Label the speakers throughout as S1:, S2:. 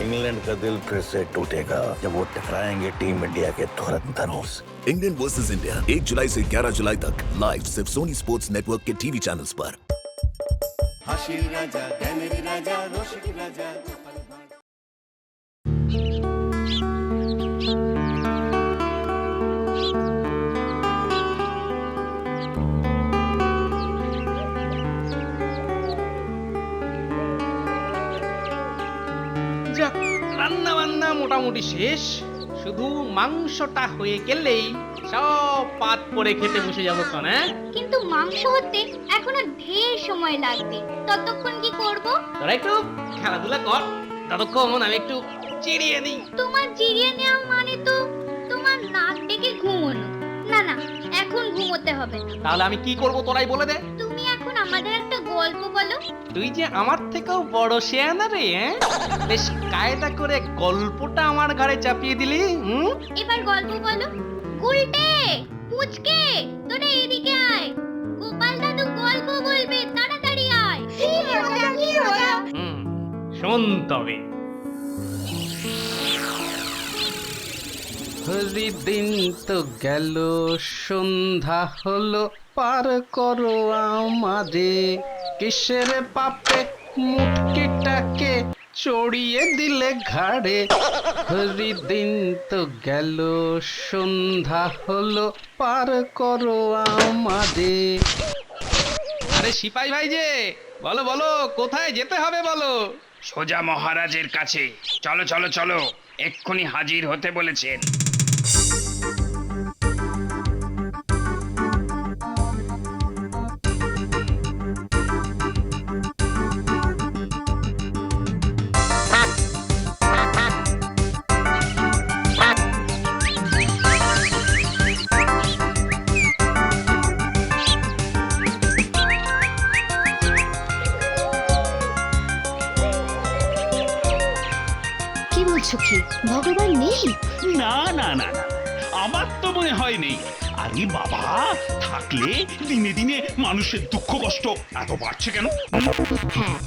S1: England का दिल फिर से टूटेगा जब वो टकराएंगे टीम इंडिया के धुरंधरों से।
S2: इंग्लैंड वर्सेस इंडिया 1 जुलाई से 11 जुलाई तक लाइव सिर्फ सोनी स्पोर्ट्स नेटवर्क के टीवी चैनल्स पर।
S3: হাসির রাজা জ্ঞানের রাজা রসিক রাজা
S4: যাক, রান্না বান্না মোটামুটি শেষ, শুধু মাংসটা হয়ে গেলেই সব পাত করে খেতে বসে যাবো তো না।
S5: কিন্তু মাংস হতে এখনো ঢের সময় লাগবে, ততক্ষণ কি করব?
S4: তোরা একটু খেলাধুলা কর, ততক্ষণ আমি একটু চিড়িয়ে দিই।
S5: তোমার জিরিয়ে নেওয়া মানে তো তোমার নাক ডেকে ঘুমোনো। না না, এখন ঘুমোতে হবে না।
S4: তাহলে আমি কি করব তোরাই বলে দে।
S5: তুমি এখন আমাদের একটা গল্প বলো।
S4: তুই যে আমার থেকেও বড় শেয়ানা রে, বেশ কায়দা করে গল্পটা আমার ঘাড়ে চাপিয়ে দিলি।
S5: এবার গল্প বলো। গুলটে, পুচকে, তোরা এদিকে আয়। গোপাল দাদু গল্প বলবে, তাড়াতাড়ি আয়।
S4: শোন তবে। দিন তো গেল, সন্ধ্যা হলো, পার করো আমারে। কিসের পাপে মুটকিটাকে চড়িয়ে দিলে ঘাড়ে। হরিদিন তো গেল, সন্ধ্যা হলো, পার করো আমারে। আরে সিপাই ভাই যে, বলো বলো, কোথায় যেতে হবে বলো।
S6: সোজা মহারাজের কাছে। চলো চলো চলো, এক্ষুনি হাজির হতে বলেছেন।
S5: কি বলছো কি? ভগবান নেই?
S7: না না না না, আমার তো মনে হয় নেই। আরে বাবা, থাকলে দিনে দিনে মানুষের দুঃখ কষ্ট এত বাড়ছে কেন?
S8: হ্যাঁ,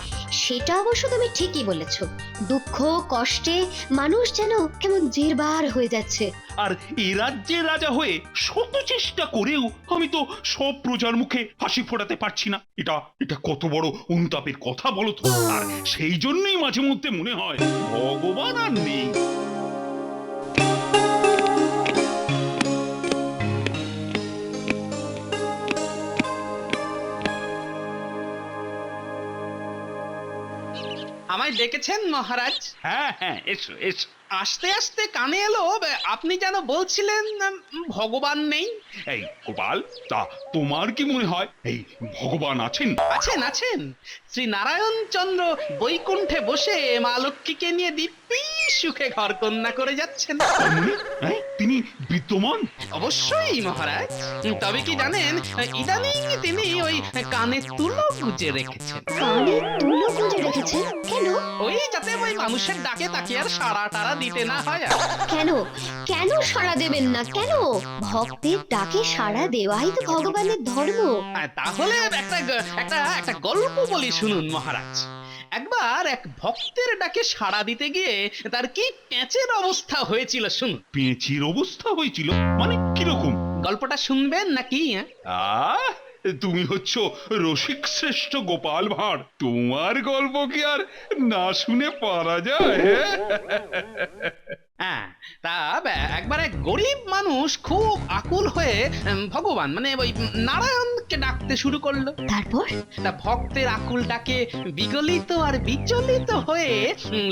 S8: সেটা অবশ্য তুমি ঠিকই বলেছ। দুঃখ কষ্টে মানুষ যেন কেমন জেরবার হয়ে যাচ্ছে।
S7: আর এ রাজ্যের রাজা হয়ে শত চেষ্টা করেও আমি তো সব প্রজার মুখে হাসি ফোটাতে পারছি না। এটা এটা কত বড় অনুতাপের কথা বলো তো। আর সেই জন্যই মাঝে মধ্যে মনে হয় ভগবান আর নেই।
S4: আমায় ডেকেছেন মহারাজ?
S7: হ্যাঁ হ্যাঁ, এসো এসো।
S4: আস্তে আস্তে কানে এলো, আপনি যেন বলছিলেন ভগবান নেই।
S7: এই গোপাল, তা তোমার কি মনে হয় এই ভগবান আছেন?
S4: আছেন আছেন, শ্রী নারায়ণ চন্দ্র বৈকুণ্ঠে বসে মা লক্ষ্মীকে নিয়ে দিব্যি সুখে ঘর কন্যা করে যাচ্ছেন।
S7: তিনি বিদ্যমান?
S4: অবশ্যই মহারাজ। তবে কি জানেন, ইদানিং তিনি ওই কানে তুলো গুজে রেখেছেন।
S8: কানে তুলো গুঁজে রেখেছেন কেন?
S4: ওই যাতে ওই মানুষের ডাকে তাকে আর সাড়া টাড়া দিতে না হয়।
S8: কেন কেন সাড়া দেবেন না কেন? ভক্তের ডাকে সাড়া দেওয়াই তো ভগবানের ধর্ম।
S4: তাহলে একটা একটা একটা গল্প বলি শুনুন মহারাজ। একবার এক ভক্তের ডাকে সাড়া দিতে গিয়ে তার কি পেঁচের অবস্থা হয়েছিল শুনুন।
S7: পেঁচির অবস্থা হয়েছিল মানে কিরকম?
S4: গল্পটা শুনবেন নাকি?
S7: তুমি হচ্ছ রসিক শ্রেষ্ঠ গোপাল ভাঁড়, তোমার গল্প কি আর না শুনে পারা যায়?
S4: হ্যাঁ, তা একবার এক গরিব মানুষ খুব আকুল হয়ে ভগবান মানে ওই নারায়ণকে ডাকতে শুরু করলো।
S8: তারপর
S4: তা ভক্তের আকুল ডাকে বিগলিত আর বিচলিত হয়ে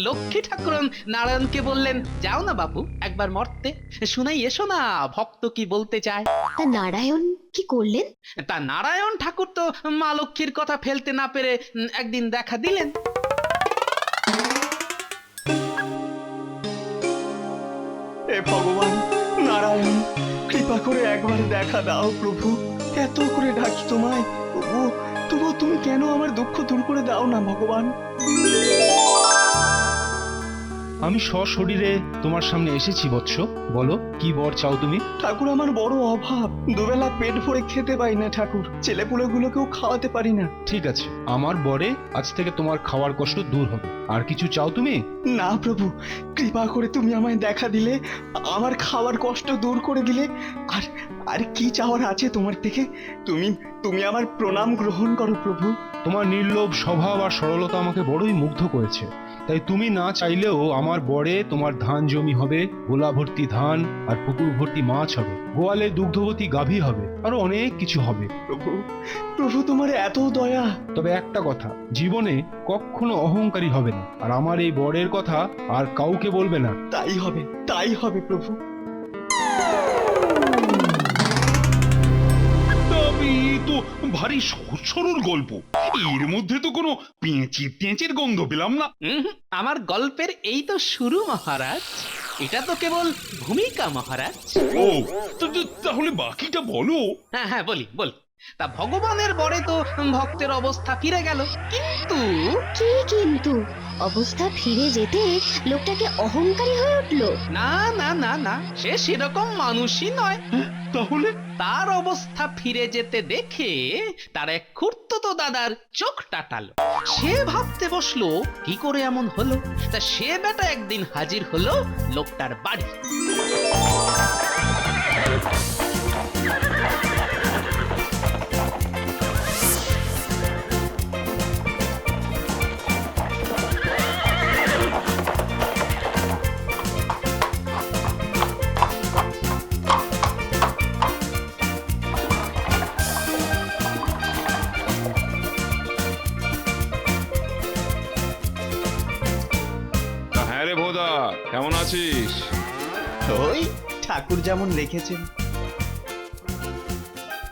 S4: লক্ষ্মী ঠাকুরন নারায়ণকে বললেন, যাও না বাপু, একবার মর্তে শুনাই এসো না ভক্ত কি বলতে চায়।
S8: তা নারায়ণ কি করলেন?
S4: তা নারায়ণ ঠাকুর তো মা লক্ষ্মীর কথা ফেলতে না পেরে একদিন দেখা দিলেন।
S9: হে ভগবান নারায়ণ, কৃপা করে একবার দেখা দাও প্রভু। এত করে ডাকি তোমায়, তবু তুমি কেন আমার দুঃখ দূর করে দাও না ভগবান?
S10: আমি সশরীরে তোমার সামনে এসেছি বৎস। বলো কি বর চাও তুমি?
S9: ঠাকুর, আমার বড় অভাব, দুবেলা পেট ভরে খেতে পাই না ঠাকুর, ছেলেপুলেগুলোকেও খাওয়াতে পারি না।
S10: ঠিক আছে, আমার বরে আজ থেকে তোমার খাওয়ার কষ্ট দূর হবে। আর কিছু চাও তুমি?
S9: না প্রভু, কৃপা করে তুমি আমায় দেখা দিলে, আমার খাওয়ার কষ্ট দূর করে দিলে, আর আর কি চাওয়ার আছে তোমার থেকে? তুমি তুমি আমার প্রণাম গ্রহণ করো প্রভু।
S10: তোমার নির্লোভ স্বভাব আর সরলতা আমাকে বড়ই মুগ্ধ করেছে। তাই তুমি না চাইলেও আমার বরে তোমার ধান জমি হবে, গোলা ভর্তি ধান আর পুকুর ভর্তি মাছ হবে, গোয়ালে দুগ্ধবতী গাভী হবে, আরো অনেক কিছু হবে।
S9: প্রভু, প্রভু তোমার এত দয়া।
S10: তবে একটা কথা, জীবনে কখনো অহংকারী হবে না, আর আমার এই বরের কথা আর কাউকে বলবে না।
S9: তাই হবে, তাই হবে প্রভু।
S7: তো ভারী সহজ সরল গল্প, এর মধ্যে তো কোনো পেঁচির গন্ধ পেলাম না।
S4: আমার গল্পের এই তো শুরু মহারাজ, এটা তো কেবল ভূমিকা মহারাজ।
S7: ও, তাহলে বাকিটা বলো।
S4: হ্যাঁ হ্যাঁ, বলি। তা ভগবানের বরে তো ভক্তের অবস্থা ফিরে গেল, কিন্তু
S8: কি কিন্তু? অবস্থা ফিরে যেতে লোকটাকে অহংকারী হয়ে উঠলো?
S4: না না না না, সে সেরকম মানুষই নয়।
S7: তাহলে
S4: তার অবস্থা ফিরে যেতে দেখে তার এক খুড়তুতো দাদার চোখ টাটালো। সে ভাবতে বসলো কি করে এমন হলো। তা সে বেটা একদিন হাজির হলো লোকটার বাড়ি।
S11: হ্যাঁ রে ভোদা, কেমন আছিস?
S9: ওই ঠাকুর যেমন রেখেছেন।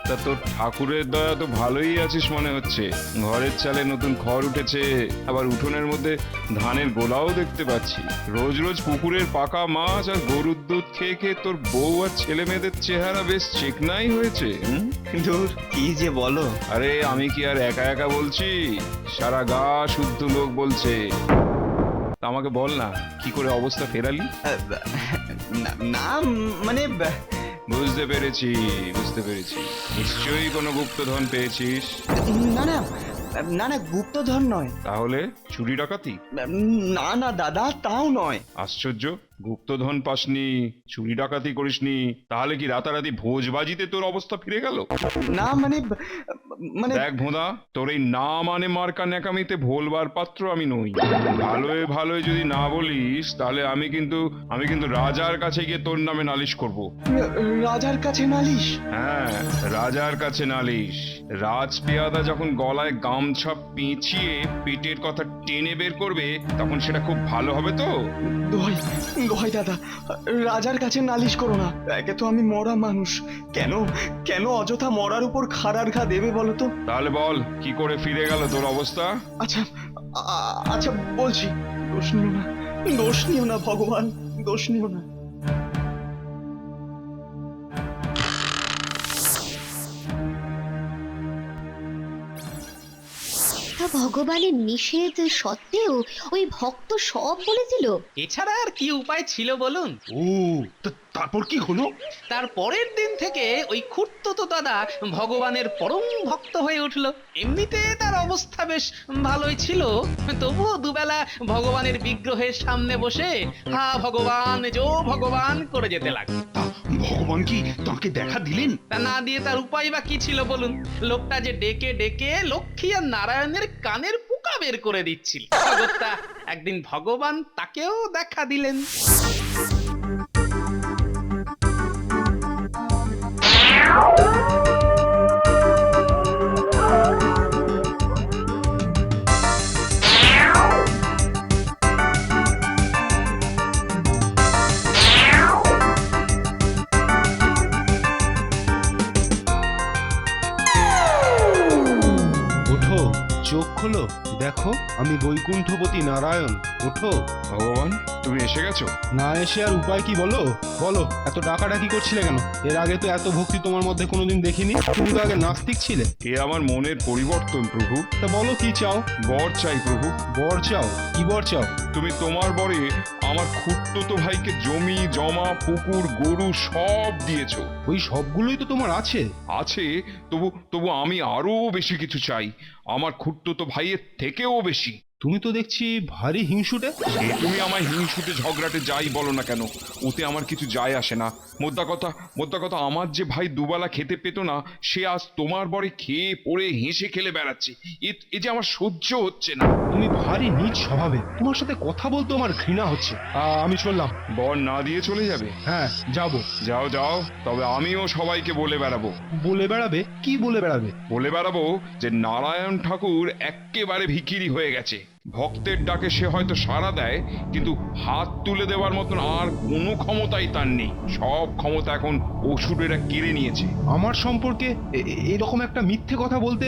S11: তা তোর ঠাকুরের দয়া তো ভালোই আছিস মনে হচ্ছে। ঘরের চালে নতুন খড় উঠেছে, আবার উঠোনের মধ্যে ধানের গোলাও দেখতে পাচ্ছি। রোজ রোজ পুকুরের পাকা মাছ আর গরুর দুধ খেয়ে খেয়ে তোর বউ আর ছেলে মেয়েদের চেহারা বেশ চিকনাই হয়েছে।
S9: দূর, কি যে বলো।
S11: আরে আমি কি আর একা একা বলছি, সারা গা শুদ্ধ লোক বলছে। তা আমাকে বল না, কি করে অবস্থা ফেরালি?
S9: না মানে
S11: বুঝতে পেরেছি। নিশ্চয়ই কোনো গুপ্তধন পেয়েছিস।
S9: না না না না, গুপ্তধন নয়।
S11: তাহলে চুরি ডাকাতি?
S9: না না দাদা, তাও নয়।
S11: আশ্চর্য, গুপ্তধন পাসনি, চুরি ডাকাতি করিসনি, তাহলে কি রাতারাতি ভোজবাজিতে তোর অবস্থা ফিরে গেল?
S9: না মানে মানে
S11: দেখ ভোঁদা, তোর এই না মানে মার্কা ন্যাকামিতে ভোলবার পাত্র আমি নই। ভালোয় যদি না বলিস, তাহলে আমি কিন্তু রাজার কাছে গিয়ে তোর নামে নালিশ করব।
S9: রাজার কাছে নালিশ?
S11: হ্যাঁ, রাজার কাছে নালিশ। রাজপেয়াদা যখন গলায় গামছা পেঁচিয়ে পেটের কথা টেনে বের করবে, তখন সেটা খুব ভালো হবে তো।
S9: দোহাই দাদা, রাজার কাছে নালিশ করো না। একে তো আমি মরা মানুষ, কেন কেন অযথা মরার উপর খাড়ার ঘা দেবে বলো তো?
S11: তাহলে বল, কি করে ফিরে গেল তোর অবস্থা?
S9: আচ্ছা আচ্ছা বলছি। দোষ নিও না ভগবান, দোষ নিও না।
S8: ভগবানের নিষেধ সত্ত্বেও ওই ভক্ত সব বলেছিল।
S4: এছাড়া আর কি উপায় ছিল বলুন?
S7: ও, তারপর কি হলো?
S4: তার পরের দিন থেকে ওই খুড়তুতো দাদা ভগবানের পরম ভক্ত হয়ে উঠল। এমনিতে তার অবস্থা বেশ ভালোই ছিল, তবুও দুবেলা ভগবানের বিগ্রহের সামনে বসে হা ভগবান জো ভগবান করে যেতে লাগলো।
S7: ভগবান কি তাকে দেখা দিলেন?
S4: তা না দিয়ে তার উপায় বা কি ছিল বলুন? লোকটা যে ডেকে ডেকে লক্ষ্মী আর নারায়ণের কানের পোকা বের করে দিচ্ছিল। অগত্যা একদিন ভগবান তাকেও দেখা দিলেন।
S10: ওঠো, চোখ খোলো। দেখো আমি বৈকুণ্ঠপতি নারায়ণ, ওঠো।
S11: ভগবান, তুমি এসে গেছো?
S10: না এসে আর উপায় কি বলো? বলো, এত ডাকাডাকি করছিলে কেন? এর আগে তো এত ভক্তি তোমার মধ্যে কোনোদিন দেখিনি। তুমি তো আগে নাস্তিক ছিলে।
S11: এ আমার মনের পরিবর্তন প্রভু।
S10: তা বলো কি চাও?
S11: বর চাই প্রভু।
S10: বর চাও? কি বর চাও?
S11: তুমি তোমার বরে আমার খুড়তুতো ভাইকে জমি জমা পুকুর গরু সব দিয়েছো।
S10: ওই সবগুলোই তো তোমার আছে।
S11: আছে, তবু তবু আমি আরো বেশি কিছু চাই, আমার খুড়তুতো ভাইয়ের থেকেও বেশি।
S10: তুমি তো দেখছি ভারী হিংসুটে।
S11: এ তুমি আমায় হিংসুটে ঝগড়াটে যাই বলো না কেন, ওতে আমার কিছু যায় আসে না। মোদ্দা কথা আমার যে ভাই দুবেলা খেতে পেত না, সে আজ তোমার বরে খেয়ে পড়ে হেসে খেলে বেড়াচ্ছে। এ যে আমার সহ্য হচ্ছে না।
S10: তুমি ভারী নীচ স্বভাবে, তোমার সাথে কথা বলতে আমার ঘৃণা হচ্ছে। আমি চললাম।
S11: বর না দিয়ে চলে যাবে?
S10: হ্যাঁ যাবো।
S11: যাও যাও, তবে আমিও সবাইকে বলে বেড়াবো।
S10: বলে বেড়াবে? কি বলে বেড়াবে?
S11: বলে বেড়াবো যে নারায়ণ ঠাকুর এক্কেবারে ভিখিরি হয়ে গেছে। ভক্তের ডাকে সে হয়তো সাড়া দেয়, কিন্তু হাত তুলে দেওয়ার মতন আর কোনো ক্ষমতাই তার নেই। সব ক্ষমতা এখন অসুরেরা কেড়ে নিয়েছে।
S10: আমার সম্পর্কে এরকম একটা মিথ্যে কথা বলতে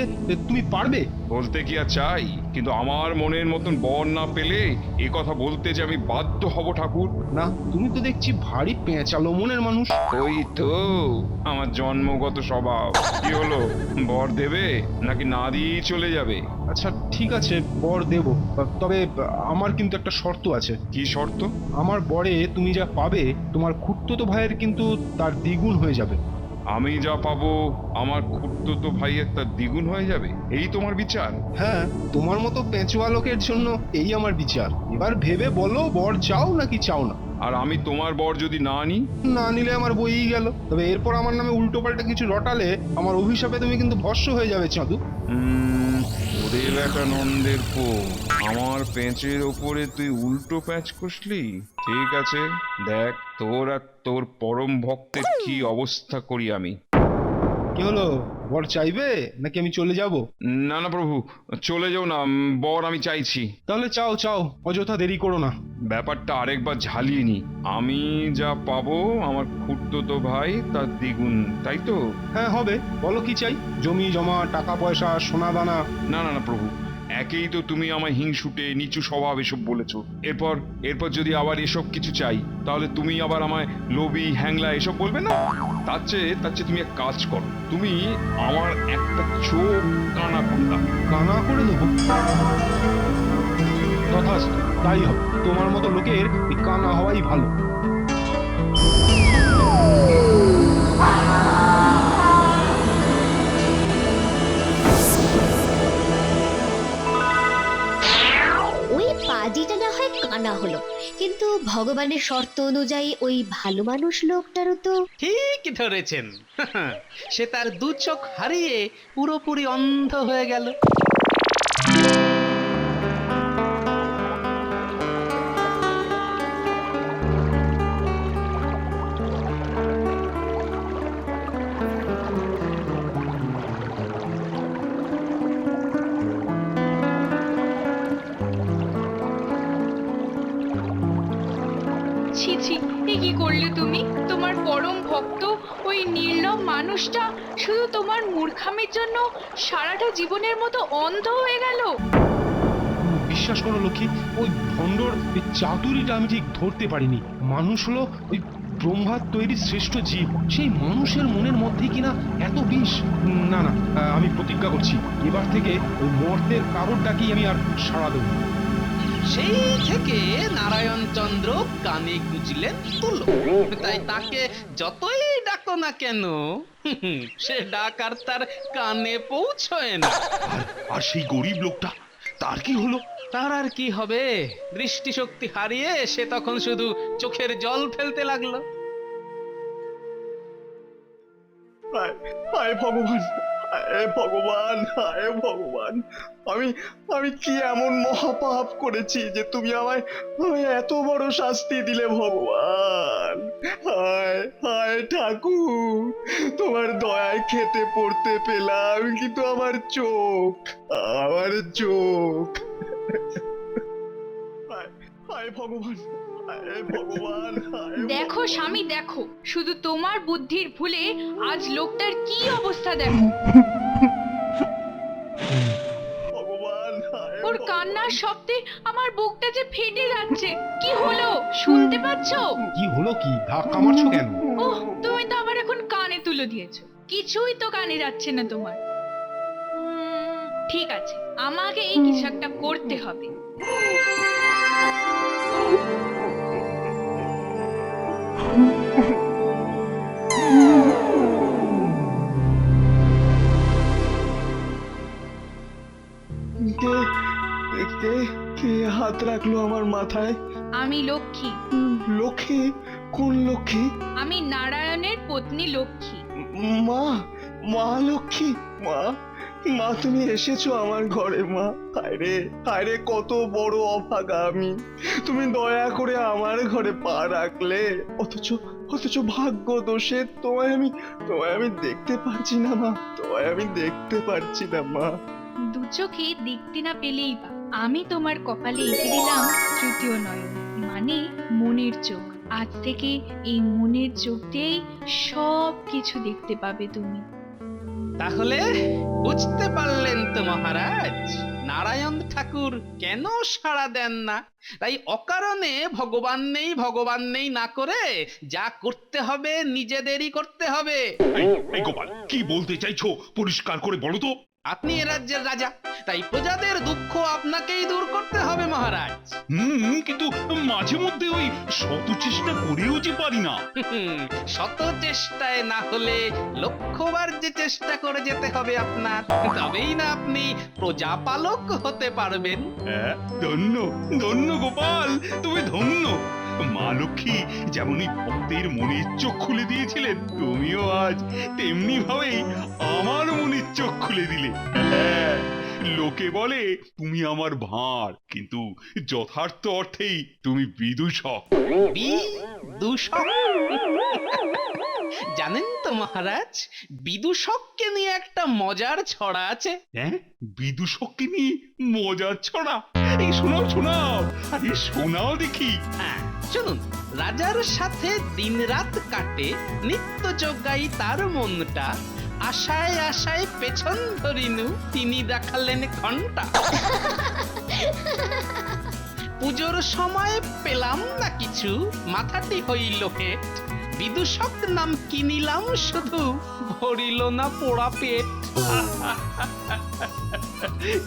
S10: তুমি পারবে?
S11: বলতে কি আর চাই, কিন্তু আমার মনের মতন বর না পেলে এ কথা বলতে যে আমি বাধ্য হব ঠাকুর।
S10: না, তুমি তো দেখছি ভারী পেঁচালো মনের মানুষ।
S11: ওই তো আমার জন্মগত স্বভাব। কি হলো, বর দেবে নাকি না দিয়েই চলে যাবে?
S10: আচ্ছা ঠিক আছে, বর দেব, তবে আমার কিন্তু একটা শর্ত আছে।
S11: কি শর্ত?
S10: আমার বরে তুমি যা পাবে, তোমার খুড়তুতো ভাইয়ের কিন্তু তার দ্বিগুণ হয়ে যাবে।
S11: আমি যা পাবো আমার খুড়তুতো ভাইয়ের তার দ্বিগুণ হয়ে যাবে, এই তোমার বিচার?
S10: হ্যাঁ, তোমার মতো পেঁচুয়া লোকের জন্য এই আমার বিচার। এবার ভেবে বলো, বর চাও নাকি চাও না?
S11: আর আমি তোমার বর যদি না নিই?
S10: না নিলে আমার বইই গেল। তবে এরপর আমার নামে উল্টো পাল্টা কিছু রটালে আমার অভিশাপে তুমি কিন্তু ভস্ম হয়ে যাবে চাঁদু।
S11: ওদের একটা নন্দের পো, আমার পেঁচের ওপরে তুই উল্টো প্যাঁচ কষলি? ঠিক আছে, দেখ তোর আর তোর পরম ভক্তের কি অবস্থা করি আমি।
S10: কি হলো, বর চাইবে নাকি আমি চলে যাব?
S11: না না প্রভু, চলে যাও না, বর আমি চাইছি।
S10: তাহলে চাও চাও, অযথা দেরি করো না।
S11: ব্যাপারটা আরেকবার ঝালিয়ে নি। আমি যা পাবো আমার খুড়তুতো ভাই তার দ্বিগুণ, তাই তো?
S10: হ্যাঁ হবে, বলো কি চাই? জমি জমা, টাকা পয়সা, সোনা দানা?
S11: না না না প্রভু, একেই তো তুমি আমায় হিংসুটে নিচু স্বভাব এসব বলেছো। এরপর যদি আবার এসব কিছু চাই, তাহলে তুমি আবার আমায় লোভী হ্যাংলা এসব বলবে না? তার চেয়ে তুমি এক কাজ করো, তুমি আমার একটা চোখ কানা করে দাও।
S10: কানা করে দেবো? তথাস্তু, তাই হবে। তোমার মতো লোকের এই কানা হওয়াই ভালো।
S8: ওই পাজিটা না হয় কানা হলো, কিন্তু ভগবানের শর্ত অনুযায়ী ওই ভালো মানুষ লোকটারও তো।
S4: ঠিক ধরেছেন। সে তার দু চোখ হারিয়ে পুরোপুরি অন্ধ হয়ে গেল।
S5: ছি ছি, এ কি করলে তুমি? তোমার পরম ভক্ত ওই নির্লভ মানুষটা শুধু তোমার মূর্খামির জন্য সারাটা জীবনের মতো অন্ধ হয়ে গেল।
S10: বিশ্বাস করো লক্ষ্মী, ওই ভণ্ডর চাতুরিটা আমি ঠিক ধরতে পারিনি। মানুষ হলো ওই ব্রহ্মার তৈরি শ্রেষ্ঠ জীব, সেই মানুষের মনের মধ্যে কিনা এত বিষ। না না, আমি প্রতিজ্ঞা করছি, এবার থেকে ওই মর্তের কারোর ডাকেই আমি আর সাড়া দেব।
S4: সেই থেকে নারায়ণ চন্দ্র কানে গুজলেন তুলো। তাই তাকে যতই ডাকো না কেন, সে ডাক আর তার কানে পৌঁছয় না।
S7: আর সেই গরিব লোকটা, তার কি হলো?
S4: তার আর কি হবে? দৃষ্টিশক্তি হারিয়ে সে তখন শুধু চোখের জল ফেলতে লাগলো।
S9: হায় ভগবান, হায় ভগবান, হায় ভগবান, আমি আমি কি এমন মহাপাপ করেছি যে তুমি আমায় এত বড় শাস্তি দিলে ভগবান? হায় হায় ঠাকুর, তোমার দয়ায় খেতে পড়তে পেলাম, কিন্তু আমার চোখ, হায় হায় ভগবান, হায় ভগবান,
S5: দেখো স্বামী, দেখো, শুধু তোমার বুদ্ধির ভুলে আজ লোকটার কি অবস্থা দেখো।
S9: ভগবান, হায়
S5: তোমার শব্দে আমার বুকটা যে ফেটে যাচ্ছে। কি হলো শুনতে পাচ্ছো?
S10: কি হলো কি? ধাক্কা মারছো কেন?
S5: ওহ, তুমি তো আবার এখন কানে তুলে দিয়েছো। কিছুই তো কানে যাচ্ছে না তোমার। ঠিক আছে, আমাকে এই কিছু একটা করতে হবে।
S9: কে কে কে হাত রাখলো আমার মাথায়?
S5: আমি লক্ষ্মী।
S9: লক্ষ্মী? কোন লক্ষ্মী?
S5: আমি নারায়ণের পত্নী লক্ষ্মী।
S9: মা, মা লক্ষ্মী, মা, মা তুমি এসেছো আমার ঘরে। মা, হায়রে হায়রে, কত বড় অভাগা আমি। তুমি দয়া করে আমার ঘরে পা রাখলে, অথচ অথচ ভাগ্য দোষে তোমায় আমি দেখতে পারছি না মা, তোমায় আমি দেখতে পারছি না মা।
S5: দু চোখে দেখতে না পেলেই বা, আমি তোমার কপালে এঁকে দিলাম তৃতীয় নয়ন, মানে মনের চোখ। আজ থেকে এই মনের চোখ দিয়েই সব কিছু দেখতে পাবে তুমি।
S4: তাহলে বুঝতে পারলেন তো মহারাজ, নারায়ণ ঠাকুর কেন সাড়া দেন না? তাই অকারণে ভগবান নেই না করে যা করতে হবে নিজেদেরই করতে হবে।
S7: এই গোপাল, কি বলতে চাইছো পরিষ্কার করে বলো তো।
S4: আপনি এ রাজ্যের রাজা, তাই প্রজাদের দুঃখ আপনাকেই দূর করতে হবে মহারাজ।
S7: কিন্তু মাঝে মধ্যে ওই শত চেষ্টা করেও যে পারি না।
S4: শত চেষ্টায় না হলে লক্ষবার যে চেষ্টা করে যেতে হবে আপনার, তবেই না আপনি প্রজাপালক হতে পারবেন।
S7: হ্যাঁ, ধন্য ধন্য গোপাল, তুমি ধন্য। মা লক্ষ্মী যেমনই ভক্তের মনের চোখ খুলে দিয়েছিলেন, তুমিও আজ তেমনি ভাবেই আমার মনের চোখ খুলে দিলে। হ্যাঁ, লোকে বলে তুমি আমার ভাঁড়, কিন্তু যথার্থ অর্থেই তুমি বিদূষক।
S4: বিদূষক? জানেন তো মহারাজ, বিদূষককে নিয়ে একটা মজার ছড়া আছে।
S7: হ্যাঁ, বিদূষককে নিয়ে মজার ছড়া? এই শোনাও শোনাও, আরে শোনাও দেখি।
S4: হ্যাঁ শুনুন, রাজার সাথে দিনরাত কাটে, নিত্য যোগাই তার মনটা, আশায় আশায় পেছন ধরিনু তিনি দেখালেন ঘন্টা। পুজোর সময় পেলাম না কিছু, মাথাটি হইল হেট, বিদূষক নাম কিনিলাম শুধু, ভরিল না পোড়া পেট।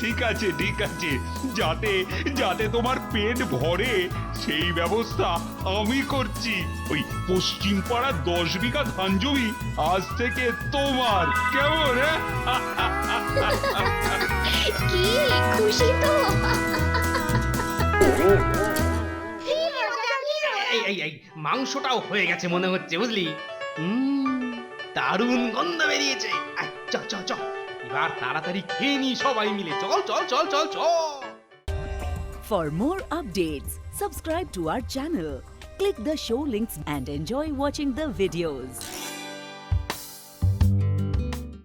S7: ঠিক আছে ঠিক আছে, যাতে যাতে তোমার পেট ভরে সেই ব্যবস্থা আমি করছি। ওই পশ্চিম পাড়া 10 বিঘা ধান জমি আজ থেকে তোমার, কেমন?
S8: কি খুশি তো!
S4: এই মাংসটাও হয়ে গেছে মনে হচ্ছে, বুঝলি? দারুণ গন্ধ বেরিয়েছে। চ চ চ, এবার তাড়াতাড়ি খেয়ে নি সবাই মিলে। চল চল চল চল চল।
S12: For more updates, subscribe to our channel, click the show links and enjoy watching the videos.